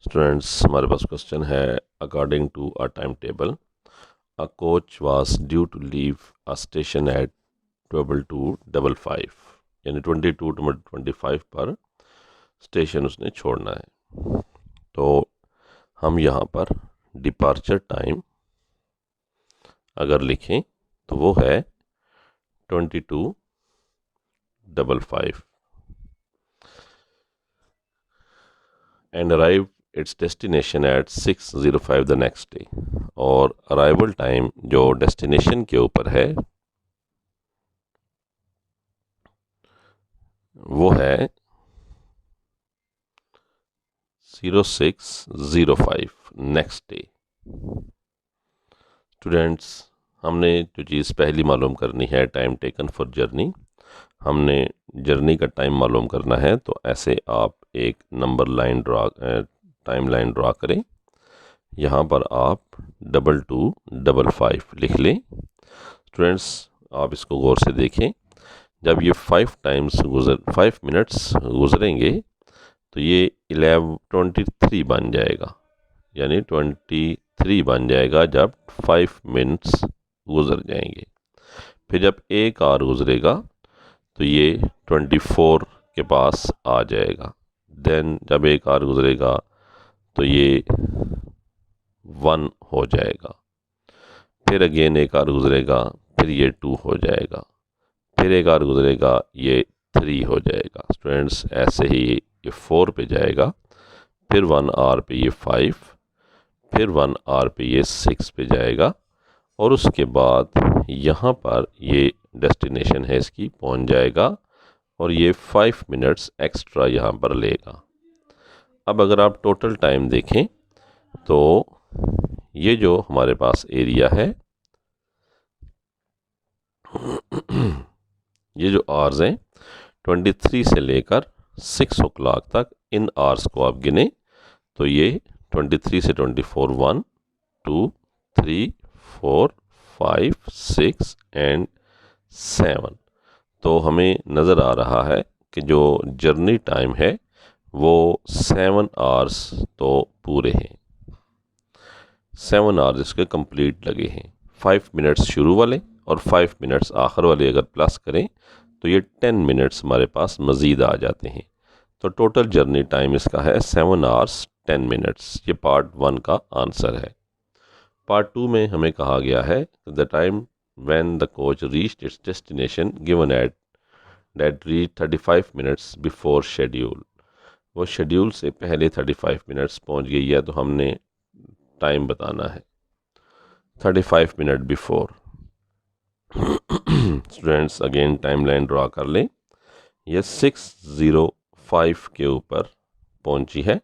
Students, हमारे पास question है according to a time table a coach was due to leave a station at 22:55 यानी 22:25 पर station उसने छोड़ना है। तो हम यहाँ पर डिपार्चर टाइम अगर लिखें तो वो है 22:55 and arrive it's destination eight 6:05 the next day. और अराइवल टाइम जो डेस्टिनेशन के ऊपर है वो है 06:05 नेक्स्ट डे। स्टूडेंट्स, हमने जो चीज़ पहली मालूम करनी है टाइम टेकन फॉर जर्नी, हमने जर्नी का टाइम मालूम करना है। तो ऐसे आप एक number line time line draw करें। यहाँ पर आप 22:55 लिख लें। स्टूडेंट्स, आप इसको गौर से देखें। जब ये 5 मिनट्स गुजरेंगे तो ये 23 बन जाएगा, यानी 23 बन जाएगा जब 5 मिनट्स गुजर जाएंगे। फिर जब 1 आवर गुजरेगा तो ये 24 के पास आ जाएगा। देन जब 1 आवर गुजरेगा तो ये 1 हो जाएगा। फिर अगेन 1 आवर गुजरेगा, फिर ये 2 हो जाएगा। फिर 1 आवर गुजरेगा, ये 3 हो जाएगा। स्टूडेंट्स, ऐसे ही ये 4 पे जाएगा, फिर 1 आवर पे ये 5, फिर 1 आवर पे ये 6 पे जाएगा, और उसके बाद यहाँ पर ये डेस्टिनेशन है इसकी पहुँच जाएगा, और ये 5 मिनट्स एक्स्ट्रा यहाँ पर लेगा। अब अगर आप टोटल टाइम देखें तो ये जो हमारे पास एरिया है, ये जो आवर्स हैं 23 से लेकर 6 o'clock तक, इन आवर्स को आप गिने तो ये 23 से 24 1 2 3 4 5 6 एंड 7। तो हमें नज़र आ रहा है कि जो जर्नी टाइम है वो 7 आवर्स तो पूरे हैं, 7 आवर्स इसके कंप्लीट लगे हैं। 5 मिनट्स शुरू वाले और 5 मिनट्स आखिर वाले अगर प्लस करें तो ये 10 मिनट्स हमारे पास मज़ीद आ जाते हैं। तो टोटल जर्नी टाइम इसका है 7 आवर्स 10 मिनट्स। ये पार्ट 1 का आंसर है। पार्ट 2 में हमें कहा गया है the time when the coach reached it's destination given at that reach 35 minutes before schedule. वो शेड्यूल से पहले 35 मिनट्स पहुंच गई है, तो हमने टाइम बताना है 35 minute before. Students, again time line draw कर लें। ये 6:05 के ऊपर पहुंची है।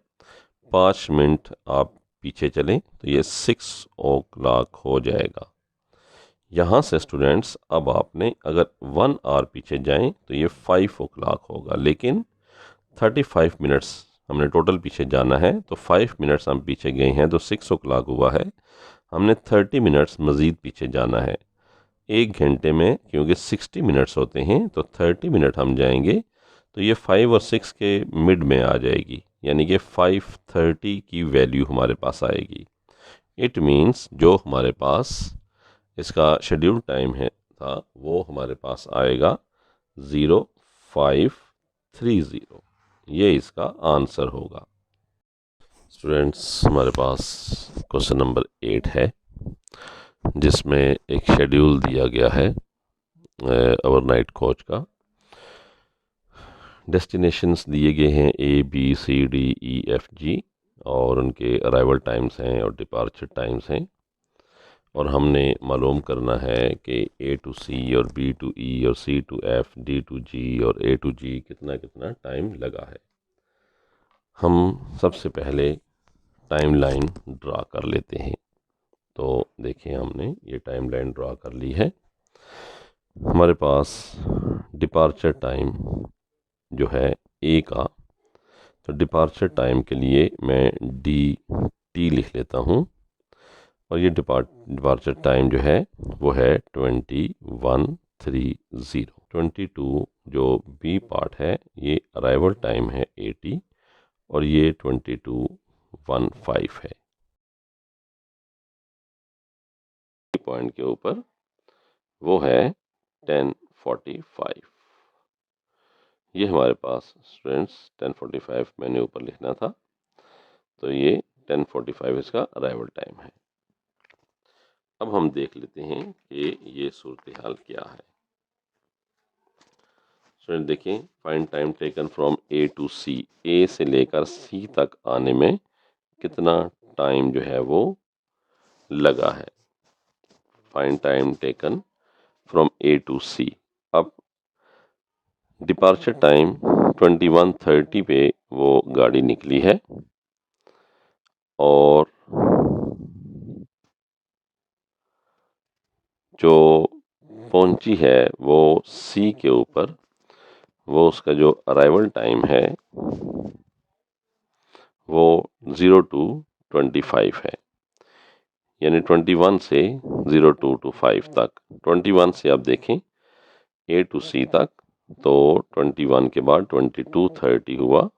5 मिनट आप पीछे चलें तो ये 6 o'clock हो जाएगा। यहाँ से स्टूडेंट्स अब आपने अगर 1 आवर पीछे जाएं तो ये 5 o'clock होगा, लेकिन 35 मिनट्स हमने टोटल पीछे जाना है, तो 5 मिनट्स हम पीछे गए हैं तो 6 o'clock हुआ है। हमने 30 मिनट्स मज़ीद पीछे जाना है। 1 घंटे में क्योंकि 60 मिनट्स होते हैं तो 30 मिनट हम जाएंगे तो ये 5 और 6 के मिड में आ जाएगी, यानी कि 5:30 की वैल्यू हमारे पास आएगी। इट मीन्स जो हमारे पास इसका शेड्यूल टाइम है था वो हमारे पास आएगा 0530। ये इसका आंसर होगा। स्टूडेंट्स, हमारे पास क्वेश्चन नंबर 8 है जिसमें एक शेड्यूल दिया गया है ओवरनाइट कोच का। डेस्टिनेशंस दिए गए हैं ABCDEFG, और उनके अराइवल टाइम्स हैं और डिपार्चर टाइम्स हैं। और हमने मालूम करना है कि A to C और B to E और C to F, D to G और A to G कितना कितना टाइम लगा है। हम सबसे पहले टाइम लाइन ड्रा कर लेते हैं। तो देखिए, हमने ये टाइम लाइन ड्रा कर ली है। हमारे पास डिपार्चर टाइम जो है A का, तो डिपार्चर टाइम के लिए मैं DT लिख लेता हूँ, और ये डिपार्चर टाइम जो है वो है 21:30। 22 जो B पार्ट है ये अराइवल टाइम है 80, और ये 22 10:15 है। पॉइंट के ऊपर वो है 10:45। ये हमारे पास स्टूडेंट्स 10:45 मैंने ऊपर लिखना था, तो ये 10:45 इसका अराइवल टाइम है। अब हम देख लेते हैं कि ये सूरत हाल क्या है। स्टूडेंट देखिए, find time taken from A to C. A से लेकर सी तक आने में कितना टाइम जो है वो लगा है। Find time taken from A to C. अब डिपार्चर टाइम 21:30 पे वो गाड़ी निकली है और जो पहुंची है वो सी के ऊपर, वो उसका जो अराइवल टाइम है वो 02:25 है। यानी 21 से 02:25 तक। 21 से आप देखें ए टू सी तक, तो 21 के बाद 22:30 हुआ,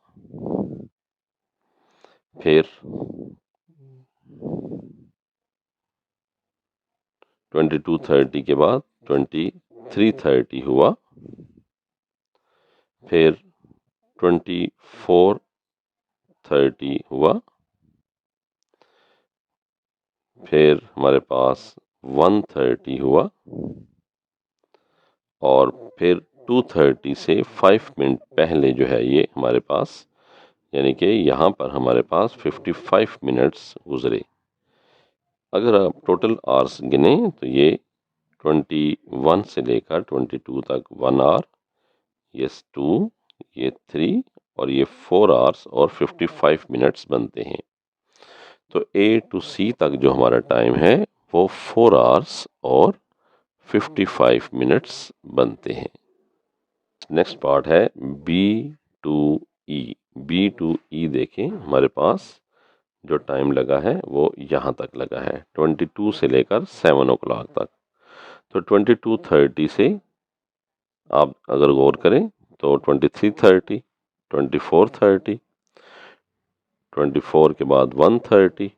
फिर 22:30 के बाद 23:30 हुआ, फिर 24:30 हुआ, फिर हमारे पास 1:30 हुआ और फिर 2:30 से 5 मिनट पहले जो है ये हमारे पास, यानी कि यहाँ पर हमारे पास 55 मिनट्स गुजरे। अगर आप टोटल आवर्स गिने तो ये 21 से लेकर 22 तक 1 आवर, ये 2, ये 3 और ये 4 आवर्स और 55 मिनट्स बनते हैं। तो ए टू सी तक जो हमारा टाइम है वो 4 आवर्स और 55 मिनट्स बनते हैं। नेक्स्ट पार्ट है B to E. B to E देखें, हमारे पास जो टाइम लगा है वो यहाँ तक लगा है, 22 से लेकर 7 o'clock तक। तो 22:30 से आप अगर गौर करें तो 23:30, 24:30, 24 के बाद 1:30,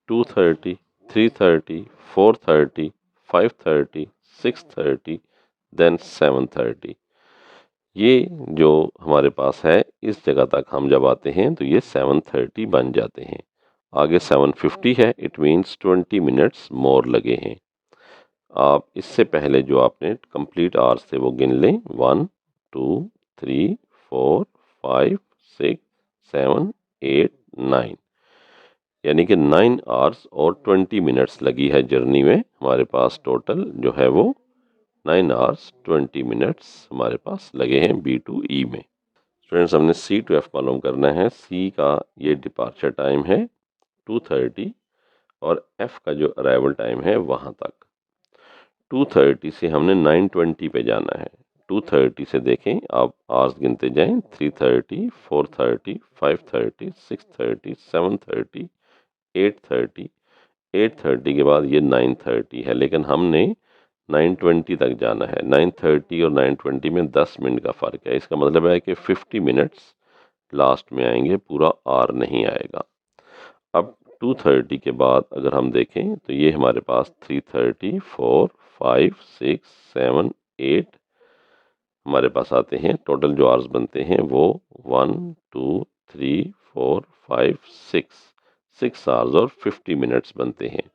2:30, 3:30, 4:30, 5:30, 6:30, देन 7:30। ये जो हमारे पास है इस जगह तक हम जब आते हैं तो ये 7:30 बन जाते हैं। आगे 7:50 है, इट मीन्स 20 मिनट्स मोर लगे हैं। आप इससे पहले जो आपने कंप्लीट आवर्स थे वो गिन लें, 1, 2, 3, 4, 5, 6, 7, 8, 9, यानी कि 9 आवर्स और 20 मिनट्स लगी है जर्नी में। हमारे पास टोटल जो है वो 9 आवर्स 20 मिनट्स हमारे पास लगे हैं बी टू ई में। स्टूडेंट्स, हमने सी टू एफ मालूम करना है। सी का ये डिपार्चर टाइम है 2:30 और एफ का जो अराइवल टाइम है वहाँ तक। 2:30 से हमने 9:20 पे जाना है। 2:30 से देखें आप आवर्स गिनते जाएं, 3:30, 4:30, 5:30, 6:30, 7:30, 8:30, 8:30 के बाद ये 9:30 है, लेकिन हमने 9:20 तक जाना है। 9:30 और 9:20 में 10 मिनट का फ़र्क है। इसका मतलब है कि 50 मिनट्स लास्ट में आएंगे, पूरा आर नहीं आएगा। अब 2:30 के बाद अगर हम देखें तो ये हमारे पास 3:30, 4, 5, 6, 7, 8 हमारे पास आते हैं। टोटल जो आवर्स बनते हैं वो 1, 2, 3, 4, 5, 6 आवर्स और 50 मिनट्स बनते हैं।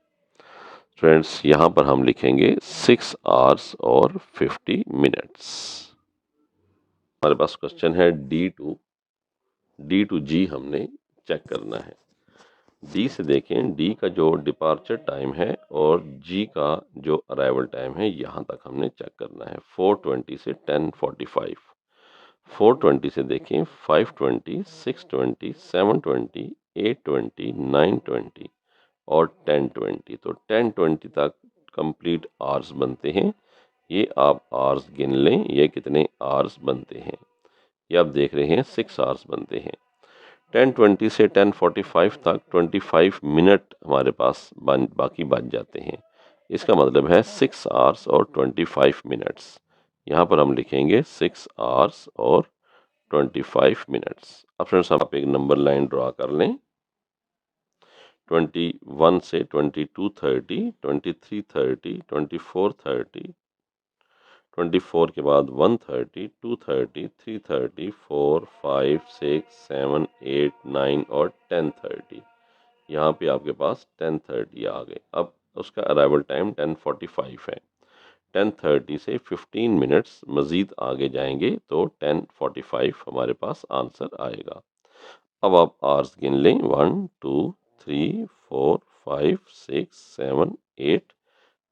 फ्रेंड्स, यहाँ पर हम लिखेंगे 6 आवर्स और 50 मिनट्स। हमारे पास क्वेश्चन है डी टू जी हमने चेक करना है। डी से देखें, डी का जो डिपार्चर टाइम है और जी का जो अराइवल टाइम है यहाँ तक हमने चेक करना है। 4:20 से 10:45। 4:20 से देखें 5:20, 6:20, 7:20, 8:20, 9:20 और 10:20। तो 10:20 तक कंप्लीट आवर्स बनते हैं। ये आप आवर्स गिन लें, ये कितने आवर्स बनते हैं। ये आप देख रहे हैं 6 आवर्स बनते हैं। 10:20 से 10:45 तक 25 मिनट हमारे पास बाकी बच जाते हैं। इसका मतलब है 6 आवर्स और 25 मिनट्स। यहाँ पर हम लिखेंगे 6 आवर्स और 25 मिनट्स। अब फ्रेंड्स, आप एक नंबर लाइन ड्रा कर लें। 21 से 22:30, 23:30, 24:30, 24 के बाद 1:30, 2:30, 3:30, 4, 5, 6, 7, 8, 9 और 10:30। यहाँ पे आपके पास 10:30 आ गए। अब उसका अराइवल टाइम 10:45 है। 10:30 से 15 मिनट्स मज़ीद आगे जाएंगे तो 10:45 हमारे पास आंसर आएगा। अब आप आवर्स गिन लें, 1, 2, 3, 4, 5, 6, 7, 8,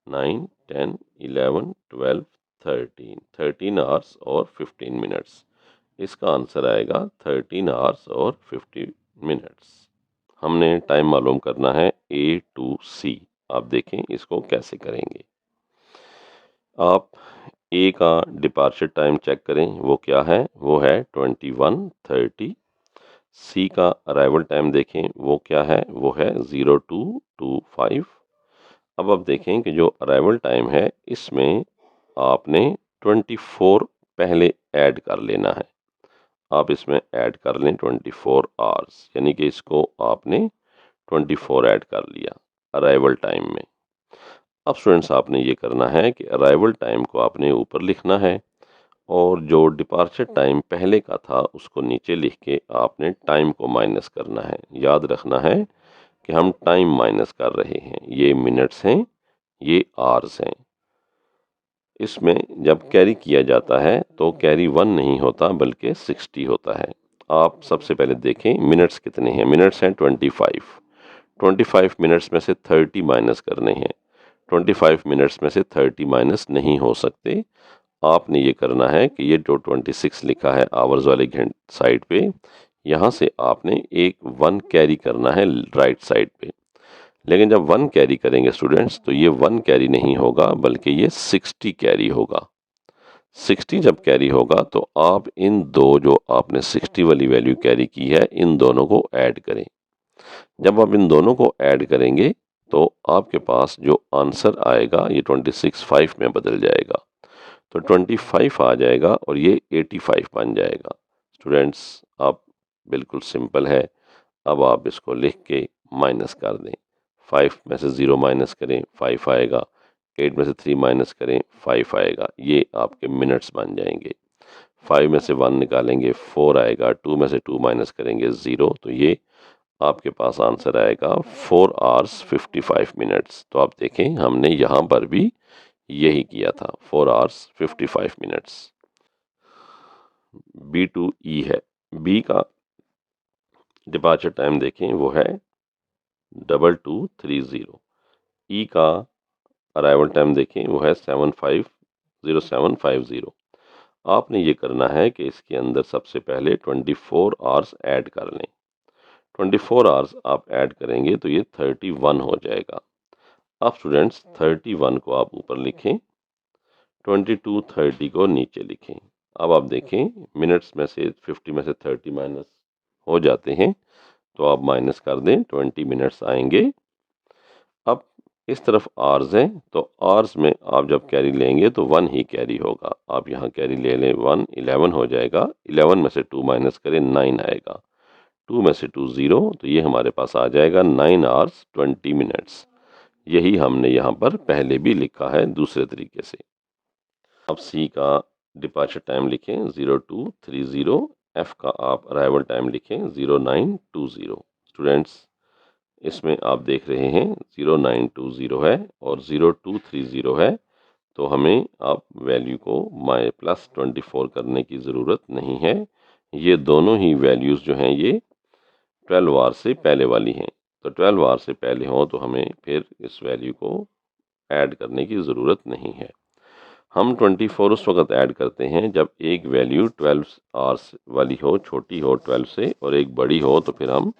9, 10, 11, 12, 13 आवर्स और 15 मिनट्स। इसका आंसर आएगा 13 आवर्स और 50 मिनट्स। हमने टाइम मालूम करना है A to C। आप देखें इसको कैसे करेंगे। आप A का डिपार्चर टाइम चेक करें, वो क्या है, वो है 21:30। C का अराइवल टाइम देखें, वो क्या है, वो है 02:25। अब आप देखें कि जो अराइवल टाइम है इसमें आपने 24 पहले ऐड कर लेना है। आप इसमें ऐड कर लें 24 आवर्स, यानी कि इसको आपने 24 ऐड कर लिया अराइवल टाइम में। अब स्टूडेंट्स आपने ये करना है कि अराइवल टाइम को आपने ऊपर लिखना है और जो डिपार्चर टाइम पहले का था उसको नीचे लिख के आपने टाइम को माइनस करना है। याद रखना है कि हम टाइम माइनस कर रहे हैं, ये मिनट्स हैं, ये आवर्स हैं। इसमें जब कैरी किया जाता है तो कैरी 1 नहीं होता बल्कि 60 होता है। आप सबसे पहले देखें मिनट्स कितने हैं। मिनट्स हैं 25। 25 मिनट्स में से 30 माइनस करने हैं। 25 मिनट्स में से 30 माइनस नहीं हो सकते। आपने ये करना है कि ये जो 26 लिखा है आवर्स वाले साइड पे, यहाँ से आपने एक 1 कैरी करना है राइट साइड पे। लेकिन जब 1 कैरी करेंगे स्टूडेंट्स तो ये 1 कैरी नहीं होगा बल्कि ये 60 कैरी होगा। 60 जब कैरी होगा तो आप इन दो जो आपने 60 वाली वैल्यू कैरी की है इन दोनों को ऐड करें। जब आप इन दोनों को ऐड करेंगे तो आपके पास जो आंसर आएगा ये 26/5 में बदल जाएगा। तो 25 आ जाएगा और ये 85 बन जाएगा। स्टूडेंट्स आप बिल्कुल सिंपल है। अब आप इसको लिख के माइनस कर दें। 5 में से 0 माइनस करें 5 आएगा। 8 में से 3 माइनस करें 5 आएगा। ये आपके मिनट्स बन जाएंगे। 5 में से 1 निकालेंगे 4 आएगा। 2 में से 2 माइनस करेंगे 0, तो ये आपके पास आंसर आएगा 4 आवर्स 55 मिनट्स। तो आप देखें हमने यहाँ पर भी यही किया था, 4 hours 55 minutes. B to E है। B का डिपार्चर टाइम देखें वो है 22:30। E का अराइवल टाइम देखें वो है 7:07:50। आपने ये करना है कि इसके अंदर सबसे पहले 24 आवर्स ऐड कर लें। 24 आवर्स आप ऐड करेंगे तो ये 31 हो जाएगा। अब स्टूडेंट्स 31 को आप ऊपर लिखें, 22:30 को नीचे लिखें। अब आप देखें मिनट्स में से 50 में से 30 माइनस हो जाते हैं, तो आप माइनस कर दें, 20 मिनट्स आएंगे। अब इस तरफ आवर्स हैं, तो आवर्स में आप जब कैरी लेंगे तो 1 ही कैरी होगा। आप यहाँ कैरी ले लें 1, 11 हो जाएगा। 11 में से 2 माइनस करें 9 आएगा। 2 में से 2 0, तो ये हमारे पास आ जाएगा 9 आवर्स 20 मिनट्स। यही हमने यहाँ पर पहले भी लिखा है दूसरे तरीके से। अब C का डिपार्चर टाइम लिखें 02:30। F का आप अराइवल टाइम लिखें 09:20। स्टूडेंट्स इसमें आप देख रहे हैं 09:20 है और 02:30 है, तो हमें आप वैल्यू को +24 करने की ज़रूरत नहीं है। ये दोनों ही वैल्यूज़ जो हैं ये 12 आवर से पहले वाली हैं, तो 12 आवर से पहले हों तो हमें फिर इस वैल्यू को ऐड करने की ज़रूरत नहीं है। हम 24 उस वक्त ऐड करते हैं जब एक वैल्यू 12 आवर्स वाली हो, छोटी हो 12 से, और एक बड़ी हो तो फिर हम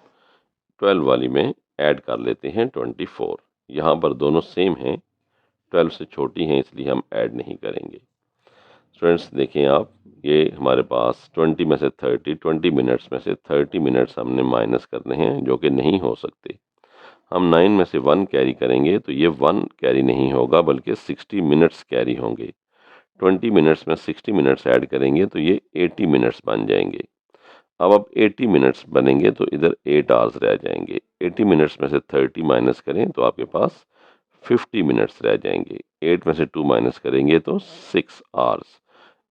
12 वाली में ऐड कर लेते हैं 24। यहाँ पर दोनों सेम हैं, 12 से छोटी हैं इसलिए हम ऐड नहीं करेंगे। स्टूडेंट्स देखें आप, ये हमारे पास 20 में से 30, 20 मिनट्स में से 30 मिनट्स हमने माइनस करने हैं जो कि नहीं हो सकते। हम 9 में से 1 कैरी करेंगे तो ये 1 कैरी नहीं होगा बल्कि 60 मिनट्स कैरी होंगे। 20 मिनट्स में 60 मिनट्स ऐड करेंगे तो ये 80 मिनट्स बन जाएंगे। अब 80 मिनट्स बनेंगे तो इधर 8 आवर्स रह जाएंगे। 80 मिनट्स में से 30 माइनस करें तो आपके पास 50 मिनट्स रह जाएंगे। 8 में से 2 माइनस करेंगे तो 6 आवर्स।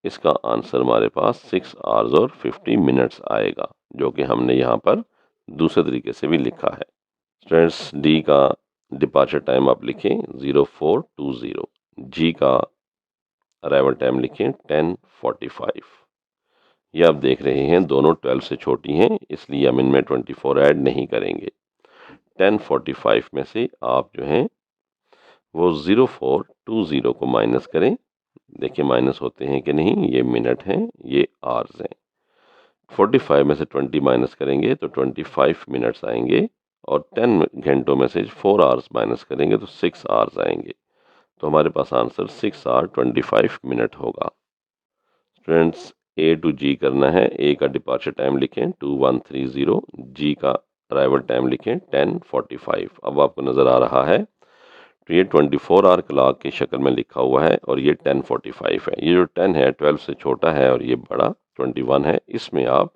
इसका आंसर हमारे पास 6 आवर्स और 50 मिनट्स आएगा, जो कि हमने यहाँ पर दूसरे तरीके से भी लिखा है। स्टूडेंट्स, डी का डिपार्चर टाइम आप लिखें 0420। जी का अराइवल टाइम लिखें 10:45। ये आप देख रहे हैं दोनों 12 से छोटी हैं, इसलिए हम इनमें 24 ऐड नहीं करेंगे। 10:45 में से आप जो हैं वो 0420 को माइनस करें। देखिए माइनस होते हैं कि नहीं, ये मिनट हैं, ये आवर्स हैं। 45 में से 20 माइनस करेंगे तो 25 मिनट्स आएंगे, और 10 घंटों में से 4 आवर्स माइनस करेंगे तो 6 आवर्स आएंगे। तो हमारे पास आंसर 6 आवर 25 मिनट होगा। स्टूडेंट्स, ए टू जी करना है। ए का डिपार्चर टाइम लिखें 2130। जी का अराइवल टाइम लिखें 10:45। अब आपको नज़र आ रहा है तो ये 24 आवर क्लॉक की शक्ल में लिखा हुआ है और ये 10:45 है। ये जो 10 है 12 से छोटा है और ये बड़ा 21 है, इसमें आप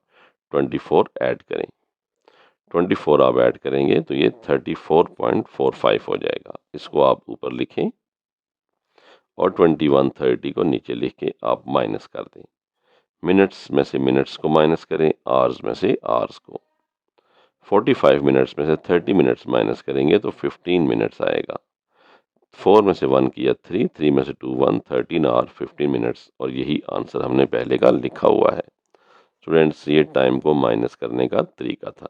24 ऐड करें। 24 आप ऐड करेंगे तो ये 34.45 हो जाएगा। इसको आप ऊपर लिखें और 21:30 को नीचे लिख के आप माइनस कर दें। मिनट्स में से मिनट्स को माइनस करें, आवर्स में से आवर्स को। 45 मिनट्स में से 30 मिनट्स माइनस करेंगे तो 15 मिनट्स आएगा। 4 में से 1 किया 3, 3 में से 2 1, 13 आवर 15 मिनट्स, और यही आंसर हमने पहले का लिखा हुआ है। स्टूडेंट्स, ये टाइम को माइनस करने का तरीका था।